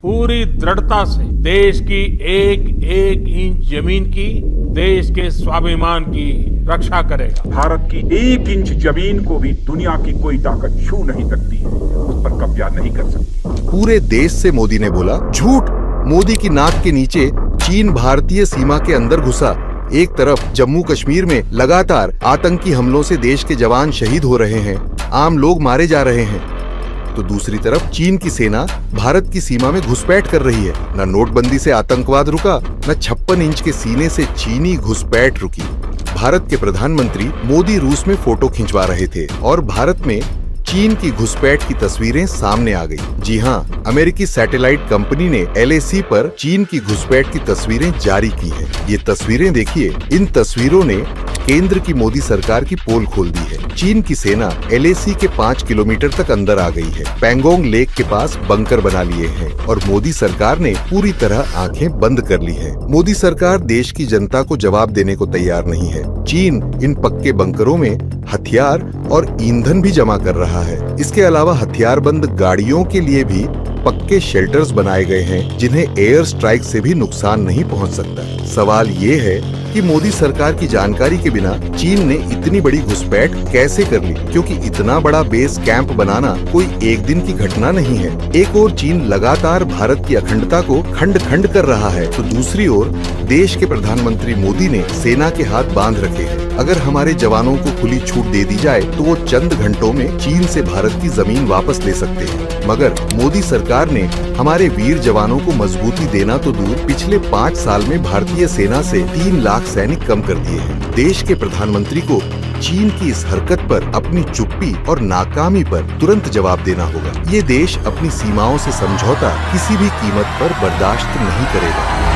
पूरी दृढ़ता से देश की एक एक इंच जमीन की, देश के स्वाभिमान की रक्षा करेगा। भारत की एक इंच जमीन को भी दुनिया की कोई ताकत छू नहीं सकती है, उस पर कब्जा नहीं कर सकती। पूरे देश से मोदी ने बोला झूठ। मोदी की नाक के नीचे चीन भारतीय सीमा के अंदर घुसा। एक तरफ जम्मू कश्मीर में लगातार आतंकी हमलों से देश के जवान शहीद हो रहे हैं, आम लोग मारे जा रहे हैं, तो दूसरी तरफ चीन की सेना भारत की सीमा में घुसपैठ कर रही है। न नोटबंदी से आतंकवाद रुका, न 56 इंच के सीने से चीनी घुसपैठ रुकी। भारत के प्रधानमंत्री मोदी रूस में फोटो खिंचवा रहे थे और भारत में चीन की घुसपैठ की तस्वीरें सामने आ गई। जी हाँ, अमेरिकी सैटेलाइट कंपनी ने LAC पर चीन की घुसपैठ की तस्वीरें जारी की हैं। ये तस्वीरें देखिए। इन तस्वीरों ने केंद्र की मोदी सरकार की पोल खोल दी है। चीन की सेना LAC के 5 किलोमीटर तक अंदर आ गई है, पैंगोंग लेक के पास बंकर बना लिए हैं और मोदी सरकार ने पूरी तरह आंखें बंद कर ली है। मोदी सरकार देश की जनता को जवाब देने को तैयार नहीं है। चीन इन पक्के बंकरों में हथियार और ईंधन भी जमा कर रहा है। इसके अलावा हथियारबंद गाड़ियों के लिए भी पक्के शेल्टर्स बनाए गए हैं, जिन्हें एयर स्ट्राइक से भी नुकसान नहीं पहुंच सकता। सवाल ये है कि मोदी सरकार की जानकारी के बिना चीन ने इतनी बड़ी घुसपैठ कैसे कर ली, क्योंकि इतना बड़ा बेस कैंप बनाना कोई एक दिन की घटना नहीं है। एक ओर चीन लगातार भारत की अखंडता को खंड खंड कर रहा है, तो दूसरी ओर देश के प्रधानमंत्री मोदी ने सेना के हाथ बांध रखे हैं। अगर हमारे जवानों को खुली छूट दे दी जाए तो वो चंद घंटों में चीन से भारत की जमीन वापस ले सकते हैं, मगर मोदी सरकार ने हमारे वीर जवानों को मजबूती देना तो दूर, पिछले 5 साल में भारतीय सेना से 3 लाख सैनिक कम कर दिए हैं। देश के प्रधानमंत्री को चीन की इस हरकत पर, अपनी चुप्पी और नाकामी पर तुरंत जवाब देना होगा। ये देश अपनी सीमाओं से समझौता किसी भी कीमत पर बर्दाश्त नहीं करेगा।